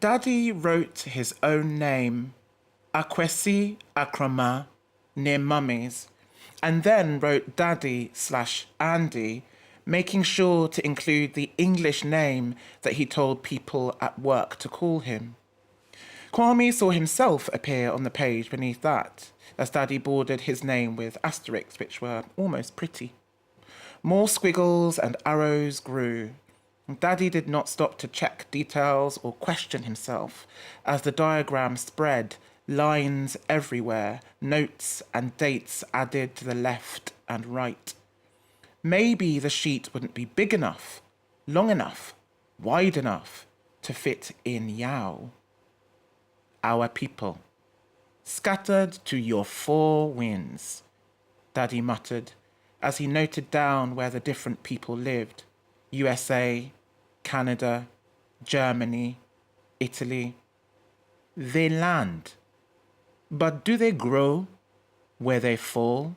Daddy wrote his own name, Akwesi Akrama, near mummies, and then wrote Daddy/Andy, making sure to include the English name that he told people at work to call him. Kwame saw himself appear on the page beneath that, as Daddy bordered his name with asterisks, which were almost pretty. More squiggles and arrows grew. Daddy did not stop to check details or question himself as the diagram spread, lines everywhere, notes and dates added to the left and right. Maybe the sheet wouldn't be big enough, long enough, wide enough to fit in Yao. Our people, scattered to your four winds, Daddy muttered as he noted down where the different people lived. USA, Canada, Germany, Italy. They land. But do they grow where they fall?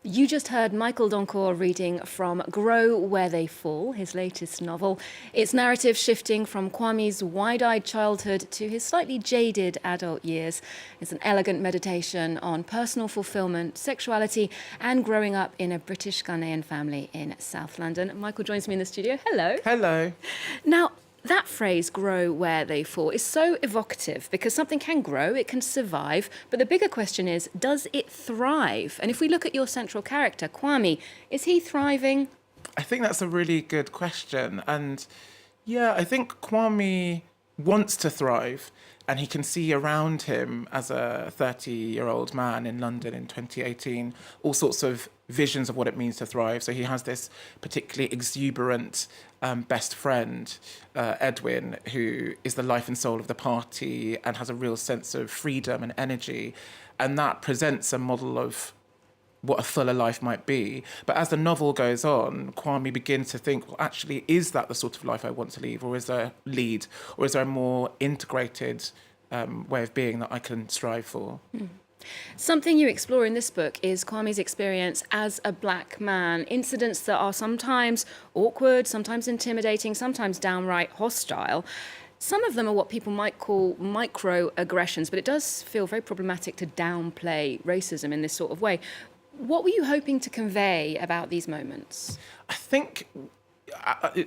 You just heard Michael Donkor reading from Grow Where They Fall, his latest novel. Its narrative shifting from Kwame's wide-eyed childhood to his slightly jaded adult years. It's an elegant meditation on personal fulfilment, sexuality, and growing up in a British-Ghanaian family in South London. Michael joins me in the studio. Hello. Hello. Now, that phrase, grow where they fall, is so evocative because something can grow, it can survive, but the bigger question is, does it thrive? And if we look at your central character, Kwame, is he thriving? I think that's a really good question. And yeah, I think Kwame wants to thrive, and he can see around him as a 30-year-old man in London in 2018 all sorts of visions of what it means to thrive. So he has this particularly exuberant best friend, Edwin, who is the life and soul of the party and has a real sense of freedom and energy. And that presents a model of what a fuller life might be. But as the novel goes on, Kwame begins to think, well, actually, is that the sort of life I want to lead? Or is there a more integrated way of being that I can strive for? Something you explore in this book is Kwame's experience as a black man, incidents that are sometimes awkward, sometimes intimidating, sometimes downright hostile. Some of them are what people might call microaggressions, but it does feel very problematic to downplay racism in this sort of way. What were you hoping to convey about these moments? I think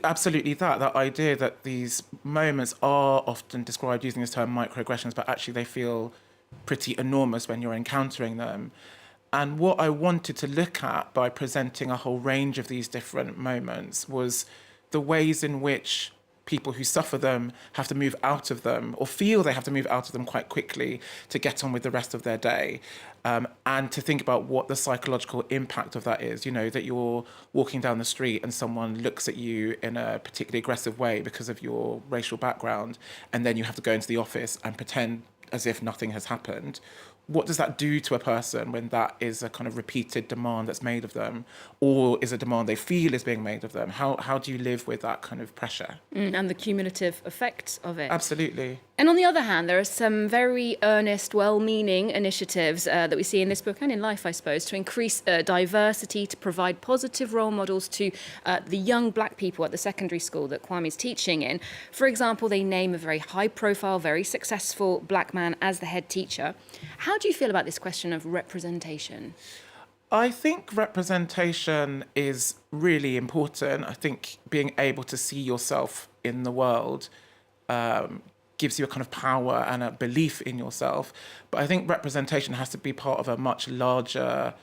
absolutely that idea that these moments are often described using this term microaggressions, but actually they feel pretty enormous when you're encountering them. And what I wanted to look at by presenting a whole range of these different moments was the ways in which people who suffer them have to move out of them or feel they have to move out of them quite quickly to get on with the rest of their day. And to think about what the psychological impact of that is, you know, that you're walking down the street and someone looks at you in a particularly aggressive way because of your racial background, and then you have to go into the office and pretend as if nothing has happened. What does that do to a person when that is a kind of repeated demand that's made of them, or is a demand they feel is being made of them? How do you live with that kind of pressure? And the cumulative effects of it. Absolutely. And on the other hand, there are some very earnest, well-meaning initiatives that we see in this book and in life, I suppose, to increase diversity, to provide positive role models to the young black people at the secondary school that Kwame's teaching in. For example, they name a very high-profile, very successful black man as the head teacher. How do you feel about this question of representation? I think representation is really important. I think being able to see yourself in the world gives you a kind of power and a belief in yourself. But I think representation has to be part of a much larger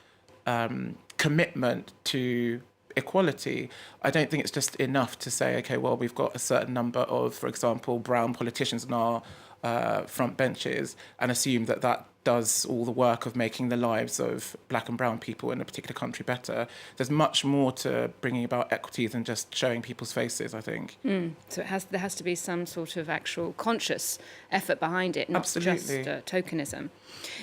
commitment to equality. I don't think it's just enough to say, okay, well, we've got a certain number of, for example, brown politicians in our front benches and assume that that does all the work of making the lives of black and brown people in a particular country better. There's much more to bringing about equity than just showing people's faces, I think. So there has to be some sort of actual conscious effort behind it, not Absolutely. just tokenism.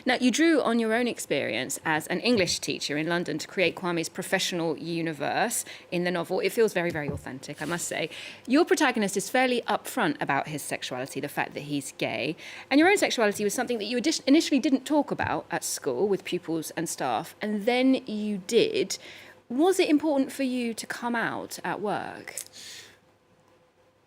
Now, you drew on your own experience as an English teacher in London to create Kwame's professional universe in the novel. It feels very, very authentic, I must say. Your protagonist is fairly upfront about his sexuality, the fact that he's gay. And your own sexuality was something that you initially didn't talk about at school with pupils and staff, and then you did. Was it important for you to come out at work?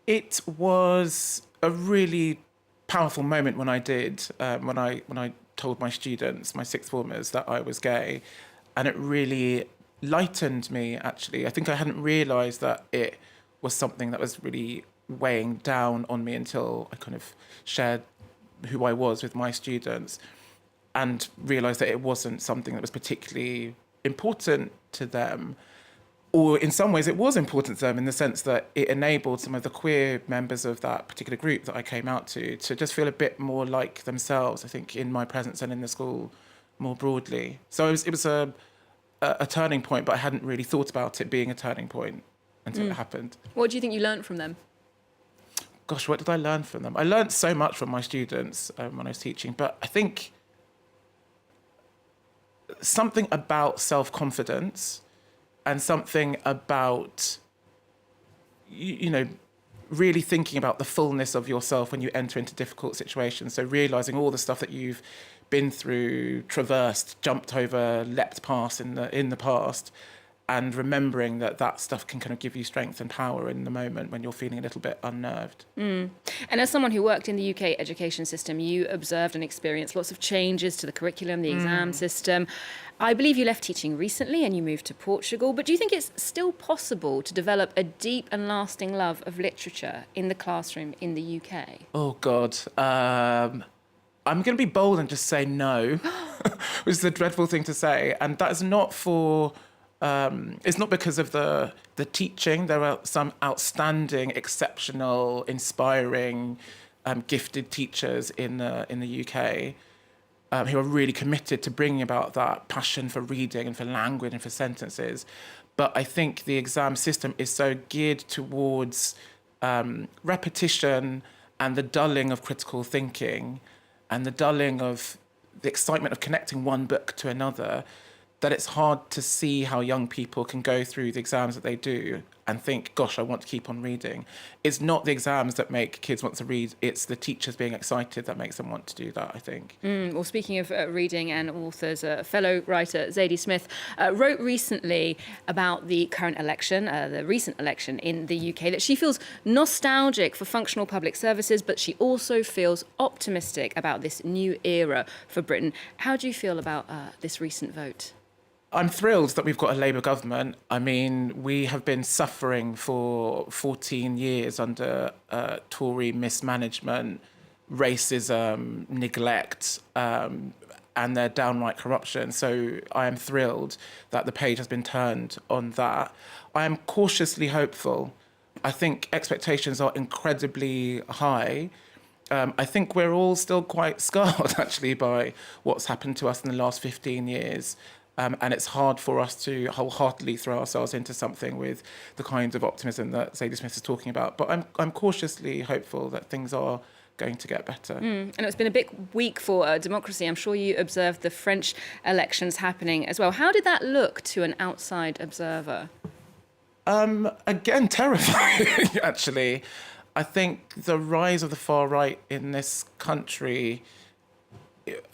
It was a really powerful moment when I did, when I told my students, my sixth formers, that I was gay, and it really lightened me. Actually, I think I hadn't realised that it was something that was really weighing down on me until I kind of shared who I was with my students, and realised that it wasn't something that was particularly important to them. Or in some ways it was important to them, in the sense that it enabled some of the queer members of that particular group that I came out to just feel a bit more like themselves, I think, in my presence and in the school more broadly. So it was a turning point, but I hadn't really thought about it being a turning point until it happened. What do you think you learned from them? Gosh, what did I learn from them? I learned so much from my students when I was teaching, but I think something about self-confidence and something about, you know, really thinking about the fullness of yourself when you enter into difficult situations. So realising all the stuff that you've been through, traversed, jumped over, leapt past in the past, and remembering that stuff can kind of give you strength and power in the moment when you're feeling a little bit unnerved. And as someone who worked in the UK education system, you observed and experienced lots of changes to the curriculum, the exam system. I believe you left teaching recently and you moved to Portugal, but do you think it's still possible to develop a deep and lasting love of literature in the classroom in the UK? Oh, God. I'm going to be bold and just say no, which is a dreadful thing to say. And that is not for... it's not because of the teaching. There are some outstanding, exceptional, inspiring, gifted teachers in the UK who are really committed to bringing about that passion for reading and for language and for sentences. But I think the exam system is so geared towards repetition and the dulling of critical thinking and the dulling of the excitement of connecting one book to another, that it's hard to see how young people can go through the exams that they do and think, gosh, I want to keep on reading. It's not the exams that make kids want to read, it's the teachers being excited that makes them want to do that, I think. Well, speaking of reading and authors, a fellow writer, Zadie Smith, wrote recently about the current election, the recent election in the UK, that she feels nostalgic for functional public services, but she also feels optimistic about this new era for Britain. How do you feel about this recent vote? I'm thrilled that we've got a Labour government. I mean, we have been suffering for 14 years under Tory mismanagement, racism, neglect, and their downright corruption. So I am thrilled that the page has been turned on that. I am cautiously hopeful. I think expectations are incredibly high. I think we're all still quite scarred, actually, by what's happened to us in the last 15 years. And it's hard for us to wholeheartedly throw ourselves into something with the kinds of optimism that Zadie Smith is talking about. But I'm cautiously hopeful that things are going to get better. And it's been a big week for democracy. I'm sure you observed the French elections happening as well. How did that look to an outside observer? Again, terrifying, actually. I think the rise of the far right in this country,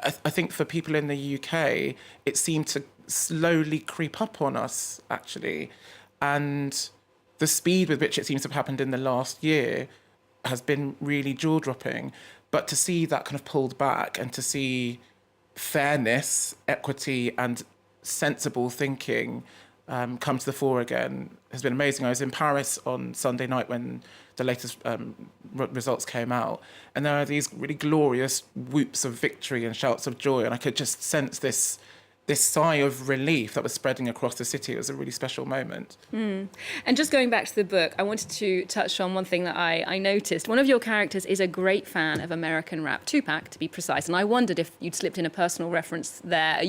I think for people in the UK, it seemed to slowly creep up on us, actually. And the speed with which it seems to have happened in the last year has been really jaw-dropping. But to see that kind of pulled back and to see fairness, equity and sensible thinking come to the fore again has been amazing. I was in Paris on Sunday night when the latest results came out, and there are these really glorious whoops of victory and shouts of joy, and I could just sense this sigh of relief that was spreading across the city. It was a really special moment. And just going back to the book, I wanted to touch on one thing that I noticed. One of your characters is a great fan of American rap, Tupac to be precise, and I wondered if you'd slipped in a personal reference there.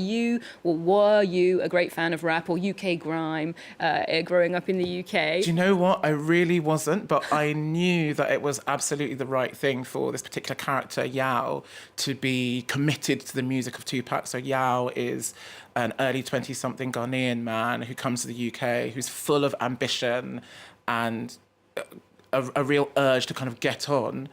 Were you a great fan of rap or UK grime growing up in the UK? Do you know what? I really wasn't, but I knew that it was absolutely the right thing for this particular character, Yao, to be committed to the music of Tupac. So Yao is an early 20-something Ghanaian man who comes to the UK, who's full of ambition and a real urge to kind of get on.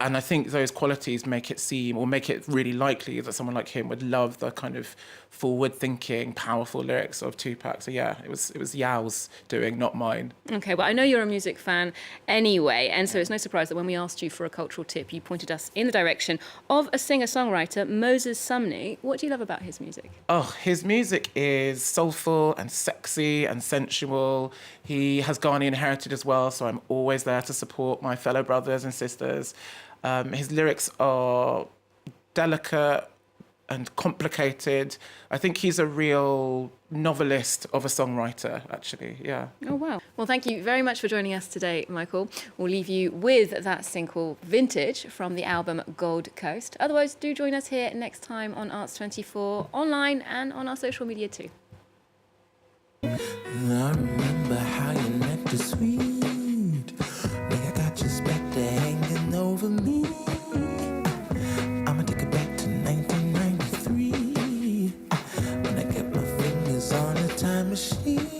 And I think those qualities make it really likely that someone like him would love the kind of forward-thinking, powerful lyrics of Tupac. So yeah, it was Yao's doing, not mine. Okay, well, I know you're a music fan anyway, and so it's no surprise that when we asked you for a cultural tip, you pointed us in the direction of a singer-songwriter, Moses Sumney. What do you love about his music? Oh, his music is soulful and sexy and sensual. He has Ghanaian heritage as well, so I'm always there to support my fellow brothers and sisters. His lyrics are delicate and complicated. I think he's a real novelist of a songwriter, actually, yeah. Oh, wow. Well, thank you very much for joining us today, Michael. We'll leave you with that single, Vintage, from the album Gold Coast. Otherwise, do join us here next time on Arts24, online and on our social media too. I remember how you meant to sweet. Like I got your specter hanging over me. I'ma take it back to 1993 when I kept my fingers on a time machine.